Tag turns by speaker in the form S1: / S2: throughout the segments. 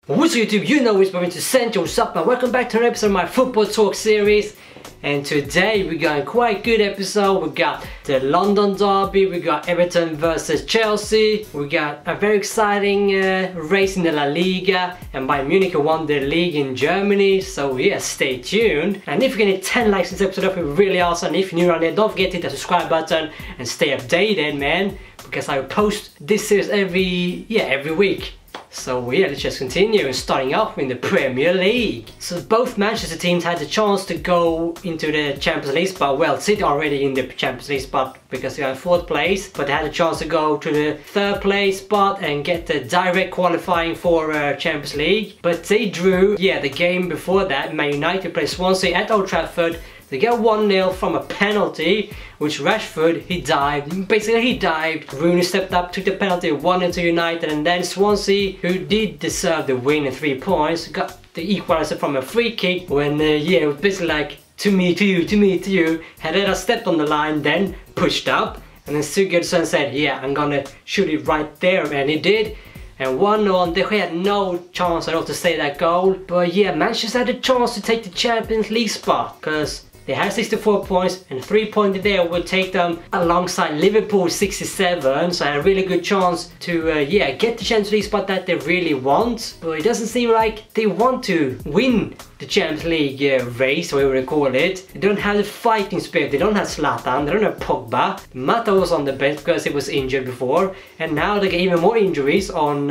S1: What's YouTube? You know it's going to Central. What's up, man? Welcome back to an episode of my football talk series. And today we got a quite good episode. We got the London derby, we got Everton versus Chelsea, we got a very exciting race in the La Liga, and Bayern Munich won the league in Germany. So yeah, stay tuned. And if you can hit 10 likes this episode, that would be really awesome. If you're new around here, don't forget to hit the subscribe button and stay updated, man, because I will post this series every week. So yeah, let's just continue, starting off in the Premier League. So both Manchester teams had the chance to go into the Champions League spot. Well, City already in the Champions League spot because they are in 4th place, but they had a chance to go to the 3rd place spot and get the direct qualifying for Champions League. But they drew, the game before that. Man United played Swansea at Old Trafford. They get 1-0 from a penalty, which Rashford, he dived. Basically, he dived. Rooney stepped up, took the penalty, 1-0 to United, and then Swansea, who did deserve the win in 3 points, got the equaliser from a free kick when, it was basically like, to me, to you, to me, to you. Herrera stepped on the line, then pushed up, and then Sigurdsson said, yeah, I'm gonna shoot it right there, and he did. And 1-0, they had no chance at all to save that goal. But yeah, Manchester had a chance to take the Champions League spot, because they had 64 points, and 3 points there would take them alongside Liverpool 67, so I had a really good chance to get the Champions League spot that they really want. But it doesn't seem like they want to win the Champions League race, whatever they call it. They don't have the fighting spirit, they don't have Zlatan, they don't have Pogba. Mata was on the bench because he was injured before, and now they get even more injuries on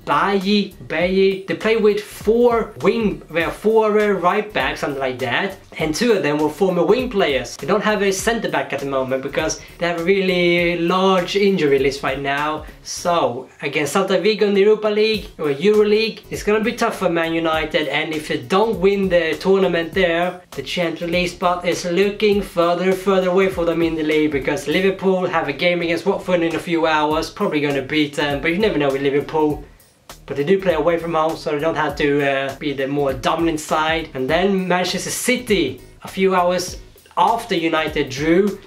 S1: Bailly. They play with 4 right backs, something like that, and 2 of them were former wing players. They don't have a centre back at the moment because they have a really large injury list right now. So against Celta Vigo in the Europa League or Euro League, it's gonna be tough for Man United, and if they don't win the tournament there, the Champions League spot is looking further and further away for them in the league, because Liverpool have a game against Watford in a few hours, probably gonna beat them, but you never know with Liverpool. But they do play away from home, so they don't have to be the more dominant side. And then Manchester City, a few hours after United drew,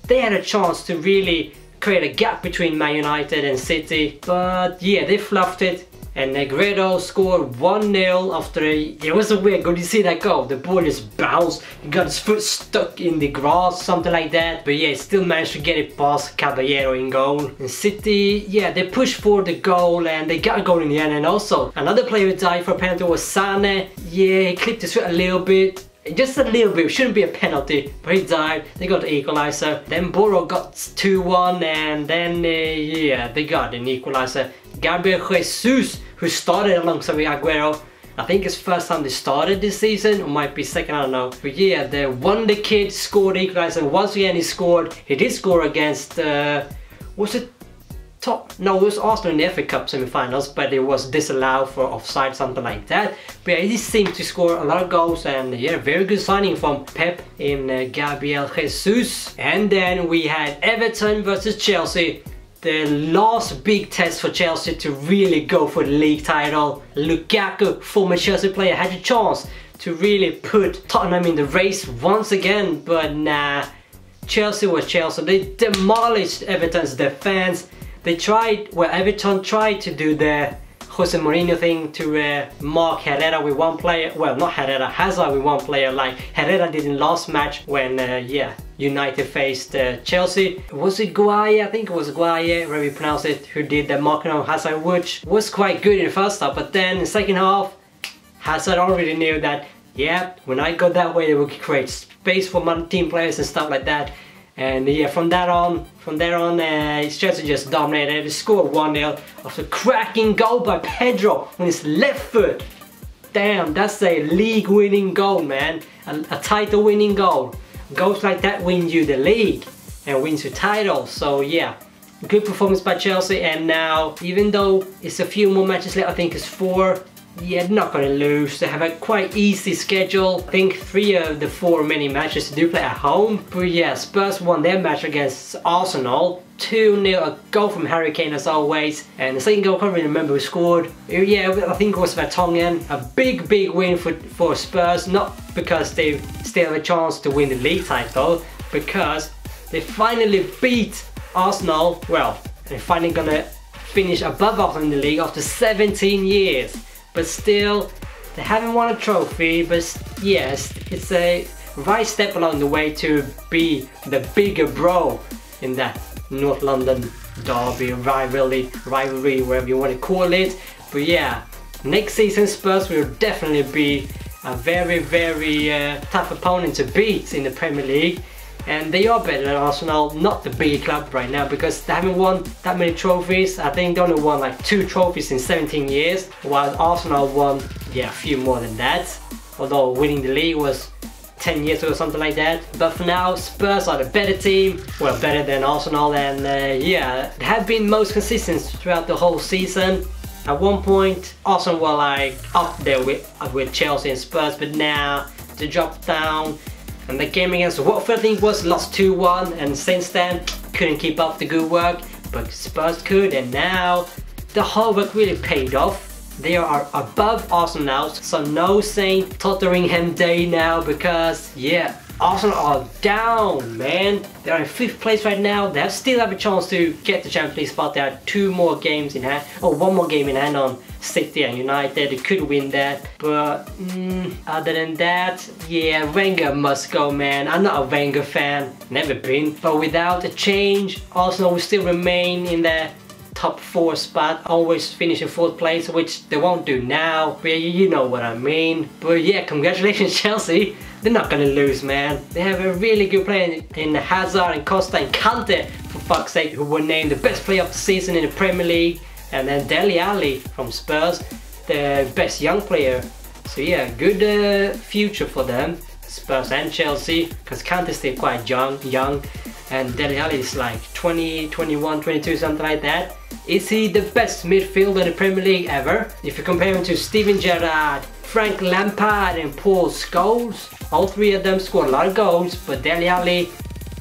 S1: they had a chance to really create a gap between Man United and City. But yeah, they fluffed it. And Negredo scored 1-0 after it was a weird goal. You see that goal? The ball just bounced. He got his foot stuck in the grass, something like that. But yeah, he still managed to get it past Caballero in goal. And City, they pushed for the goal and they got a goal in the end. And also, another player who died for a penalty was Sane. Yeah, he clipped his foot a little bit. Just a little bit, it shouldn't be a penalty, but he died. They got the equaliser. Then Boro got 2-1, and then they got an equaliser. Gabriel Jesus, who started alongside with Aguero, I think it's first time they started this season, or might be second, I don't know. But yeah, the wonder kid scored the equaliser. Once again he scored. He did score against was it No, it was Arsenal in the FA Cup semi-finals, but it was disallowed for offside, something like that. But yeah, he seemed to score a lot of goals, and yeah, very good signing from Pep in Gabriel Jesus. And then we had Everton versus Chelsea. The last big test for Chelsea to really go for the league title. Lukaku, former Chelsea player, had a chance to really put Tottenham in the race once again, but nah. Chelsea was Chelsea. They demolished Everton's defense. They tried, Everton tried to do the Jose Mourinho thing to mark Herrera with 1 player. Well, not Herrera, Hazard with 1 player, like Herrera did in last match when, United faced Chelsea. Was it Guaya? I think it was Guaya, however you pronounce it, who did the marking on Hazard, which was quite good in the first half. But then in the second half, Hazard already knew that, when I go that way, they will create space for my team players and stuff like that. And yeah, from there on, Chelsea just dominated. They scored 1-0 after cracking goal by Pedro on his left foot. Damn, that's a league-winning goal, man. A title-winning goal. Goals like that win you the league and wins you titles. So yeah, good performance by Chelsea. And now, even though it's a few more matches left, I think it's 4. Yeah, they're not gonna lose. They have a quite easy schedule. I think 3 of the 4 many matches they do play at home. But yeah, Spurs won their match against Arsenal. 2-0, a goal from Harry Kane as always. And the second goal, I can't really remember who scored. Yeah, I think it was Vertonghen. A big win for Spurs. Not because they still have a chance to win the league title, because they finally beat Arsenal. Well, they're finally gonna finish above Arsenal in the league after 17 years. but still they haven't won a trophy. But yes, it's a right step along the way to be the bigger bro in that North London derby, rivalry, whatever you want to call it. But yeah, next season Spurs will definitely be a very tough opponent to beat in the Premier League, and they are better than Arsenal, not the big club right now, because they haven't won that many trophies. I think they only won like 2 trophies in 17 years, while Arsenal won, yeah, a few more than that, although winning the league was 10 years ago or something like that. But for now, Spurs are the better team, well, better than Arsenal, and yeah, they have been most consistent throughout the whole season. At one point, Arsenal were like up there with Chelsea and Spurs, but now they dropped down. And the game against Watford, I think, was lost 2-1, and since then couldn't keep up the good work, but Spurs could, and now the hard work really paid off. They are above Arsenal now, so no St. Tottenham Day now, because yeah, Arsenal are down, man. They are in 5th place right now. They still have a chance to get the Champions League spot. They have 2 more games in hand, or 1 more game in hand on City and United. They could win that, but other than that, yeah, Wenger must go, man. I'm not a Wenger fan, never been, but without a change, Arsenal will still remain in the top 4 spot, always finish in 4th place, which they won't do now, but you know what I mean. But yeah, congratulations Chelsea, they're not gonna lose, man. They have a really good player in Hazard and Costa and Kante, for fuck's sake, who were named the best player of the season in the Premier League, and then Dele Alli from Spurs, the best young player. So yeah, good future for them, Spurs and Chelsea, because Kante is still quite young, and Dele Alli is like 20, 21, 22, something like that. Is he the best midfielder in the Premier League ever? If you compare him to Steven Gerrard, Frank Lampard and Paul Scholes, all 3 of them scored a lot of goals, but Dele Alli,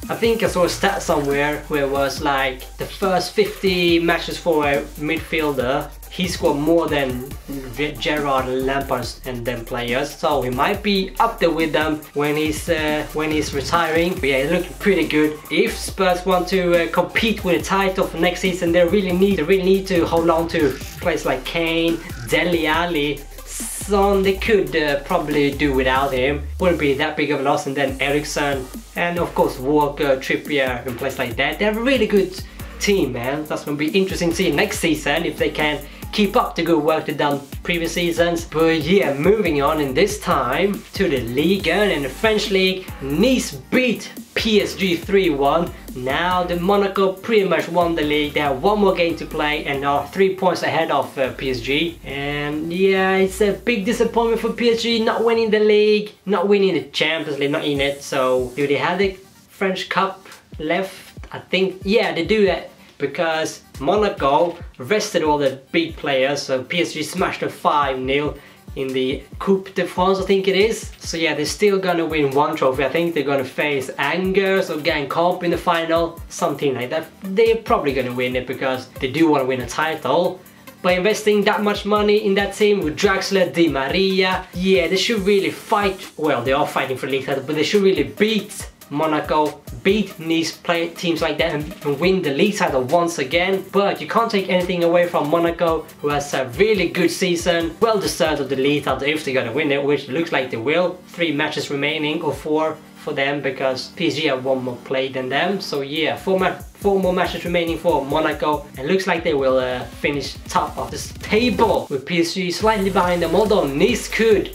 S1: I think I saw a stat somewhere where it was like the first 50 matches for a midfielder, he scored more than Gerrard, Lampard and them players, so he might be up there with them when he's retiring. But yeah, he's looking pretty good. If Spurs want to compete with a title for next season, they really need to hold on to players like Kane, Dele Alli, Son. They could probably do without him. Wouldn't be that big of a loss. And then Eriksen, and of course Walker, Trippier, and players like that. They have a really good team, man. That's gonna be interesting to see next season if they can keep up the good work they've done previous seasons. But yeah, moving on, in this time to the Ligue 1 and the French League. Nice beat PSG 3-1. Now the Monaco pretty much won the league. They have 1 more game to play and are 3 points ahead of PSG. And yeah, it's a big disappointment for PSG not winning the league, not winning the Champions League, not in it. So do they have the French Cup left? I think, yeah, they do that, because Monaco rested all the big players, so PSG smashed them 5-0 in the Coupe de France, I think it is. So yeah, they're still gonna win 1 trophy. I think they're gonna face Angers or Guingamp in the final, something like that. They're probably gonna win it because they do want to win a title. By investing that much money in that team with Draxler, Di Maria, yeah, they should really fight. Well, they are fighting for the league title, but they should really beat Monaco, beat Nice, play teams like that, and win the league title once again. But you can't take anything away from Monaco, who has a really good season, well deserved of the league title if they're gonna win it, which looks like they will. 3 matches remaining, or 4 for them, because PSG have 1 more play than them. So yeah, 4 more matches remaining for Monaco, and looks like they will finish top of this table, with PSG slightly behind them, although Nice could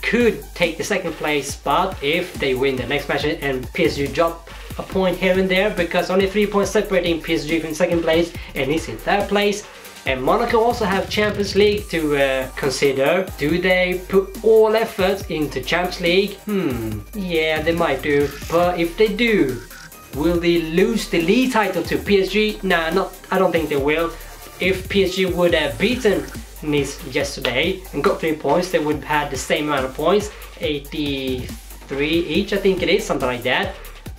S1: take the 2nd place spot if they win the next match and PSG drop a point here and there, because only 3 points separating PSG from 2nd place and Nice in 3rd place. And Monaco also have Champions League to consider. Do they put all effort into Champions League? Yeah, they might do. But if they do, will they lose the league title to PSG? Nah, I don't think they will. If PSG would have beaten Nice yesterday and got 3 points, they would have had the same amount of points, 83 each, I think it is, something like that.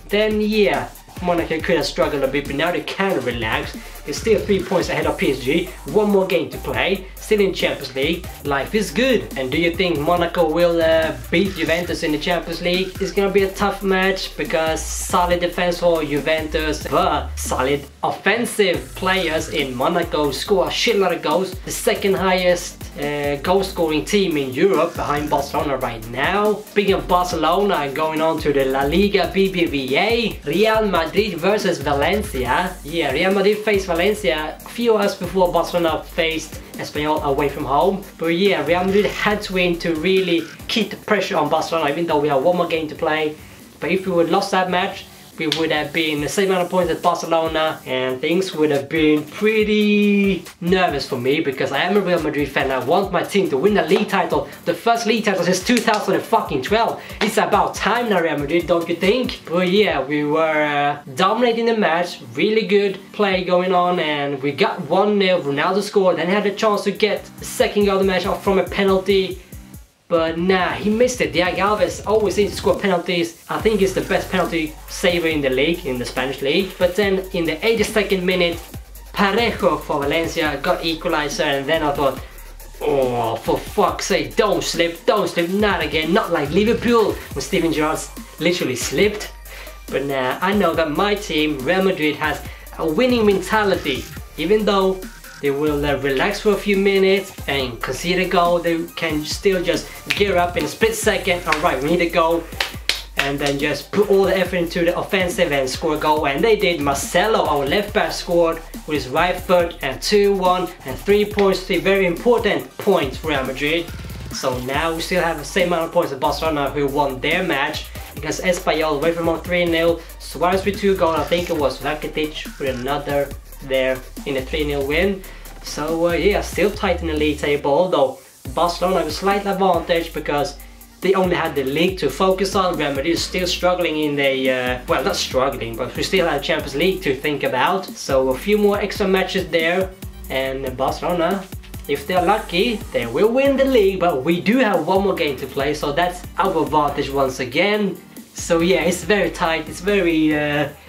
S1: Then yeah, Monaco could have struggled a bit, but now they can relax. is still 3 points ahead of PSG. One more game to play, still in Champions League. Life is good. And do you think Monaco will beat Juventus in the Champions League? It's gonna be a tough match because solid defense for Juventus, but solid offensive players in Monaco score a shitload of goals. The second highest goal scoring team in Europe behind Barcelona right now. Speaking of Barcelona, going on to the La Liga BBVA, Real Madrid versus Valencia. Yeah, Real Madrid faced Valencia a few hours before Barcelona faced Espanyol away from home. But yeah, Real Madrid had to win to really keep the pressure on Barcelona, even though we have one more game to play. But if we would have lost that match, we would have been the same amount of points as Barcelona, and things would have been pretty nervous for me because I am a Real Madrid fan. I want my team to win the league title, the first league title since 2012. It's about time now, Real Madrid, don't you think? But yeah, we were dominating the match, really good play going on, and we got 1-0. Ronaldo scored, then had a chance to get the second goal of the match off from a penalty. But nah, he missed it. Diego Alves always seems to score penalties. I think he's the best penalty saver in the league, in the Spanish league. But then in the 82nd minute, Parejo for Valencia got equalizer, and then I thought, oh, for fuck's sake, don't slip, not again, not like Liverpool when Steven Gerrard literally slipped. But nah, I know that my team, Real Madrid, has a winning mentality. Even though they will relax for a few minutes and concede a goal, they can still just gear up in a split second. Alright, we need a goal, and then just put all the effort into the offensive and score a goal. And they did. Marcelo, our left back, scored with his right foot, and 2-1 and 3 points, 3 very important points for Real Madrid. So now we still have the same amount of points as Barcelona, who won their match against Espanyol away from home 3-0. Suarez with 2 goals. I think it was Rakitic with another there in a 3-0 win. So yeah, still tight in the league table, although Barcelona have a slight advantage because they only had the league to focus on. Real Madrid is still struggling in the, well, not struggling, but we still have Champions League to think about. So a few more extra matches there, and Barcelona, if they're lucky, they will win the league. But we do have one more game to play, so that's our advantage once again. So yeah, it's very tight, it's very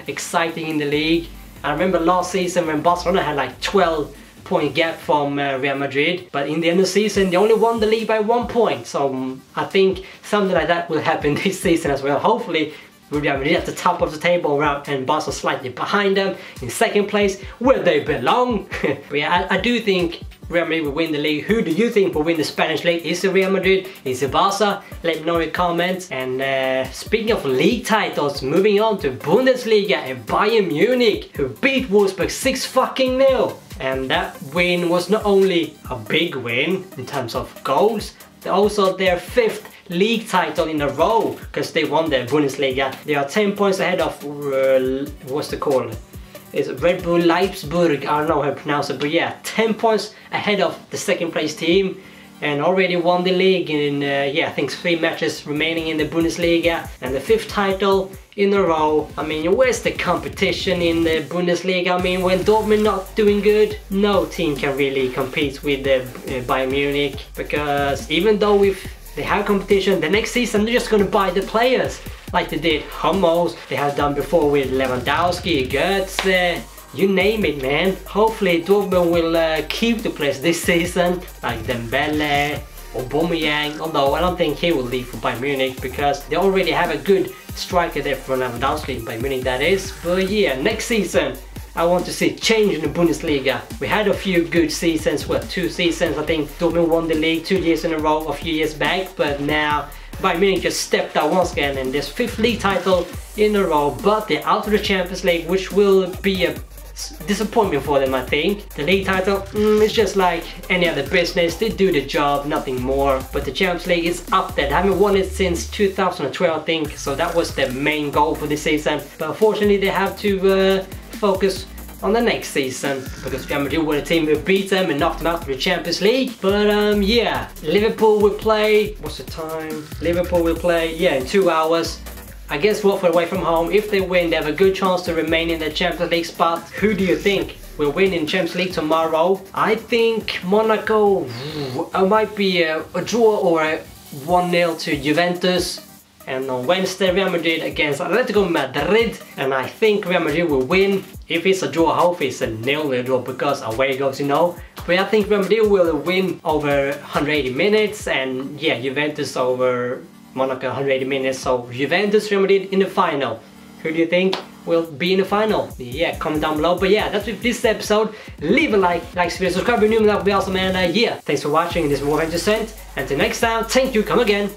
S1: exciting in the league. I remember last season when Barcelona had like 12-point gap from Real Madrid, but in the end of the season they only won the league by 1 point. So I think something like that will happen this season as well. Hopefully Real Madrid at the top of the table and Barca slightly behind them in second place, where they belong. But yeah, I do think Real Madrid will win the league. Who do you think will win the Spanish league? Is it Real Madrid? Is it Barca? Let me know in the comments. And speaking of league titles, moving on to Bundesliga and Bayern Munich, who beat Wolfsburg 6-0. And that win was not only a big win in terms of goals, but also their 5th league title in a row, because they won the Bundesliga. They are 10 points ahead of what's it called? It's Red Bull Leipzig, I don't know how to pronounce it, but yeah, 10 points ahead of the second place team, and already won the league in, yeah, I think 3 matches remaining in the Bundesliga, and the 5th title in a row. I mean, where's the competition in the Bundesliga? I mean, when Dortmund not doing good, no team can really compete with the Bayern Munich, because even though they have competition, the next season they're just gonna buy the players, like they did Hummels, they have done before with Lewandowski, Götze, you name it, man. Hopefully Dortmund will keep the players this season, like Dembele, Aubameyang, although I don't think he will leave for Bayern Munich because they already have a good striker there for Lewandowski in Bayern Munich, that is. But yeah, next season I want to see change in the Bundesliga. We had a few good seasons, what, 2 seasons, I think Dortmund won the league 2 years in a row a few years back, but now Bayern Munich just stepped out once again, and this 5th league title in a row, but they're out of the Champions League, which will be a disappointment for them, I think. The league title, it's just like any other business, they do the job, nothing more. But the Champions League is up there. They haven't won it since 2012, I think, so that was their main goal for this season. But unfortunately they have to focus on the next season, because Real Madrid were the team who beat them and knocked them out of the Champions League. But yeah, Liverpool will play, what's the time? Liverpool will play, yeah, in 2 hours against Watford away from home. If they win, they have a good chance to remain in the Champions League spot. Who do you think will win in Champions League tomorrow? I think Monaco, it might be a draw or a 1-0 to Juventus. And on Wednesday, Real Madrid against Atletico Madrid, and I think Real Madrid will win If it's a draw, hopefully it's a 0-0 draw because away goes, you know. But I think Real Madrid will win over 180 minutes, and yeah, Juventus over Monaco 180 minutes. So Juventus, Real Madrid in the final. Who do you think will be in the final? Yeah, comment down below. But yeah, that's it for this episode. Leave a like this video, subscribe if you're new, that would be awesome. And yeah, thanks for watching. This is Wolverhampton Sent. Until next time, thank you, come again.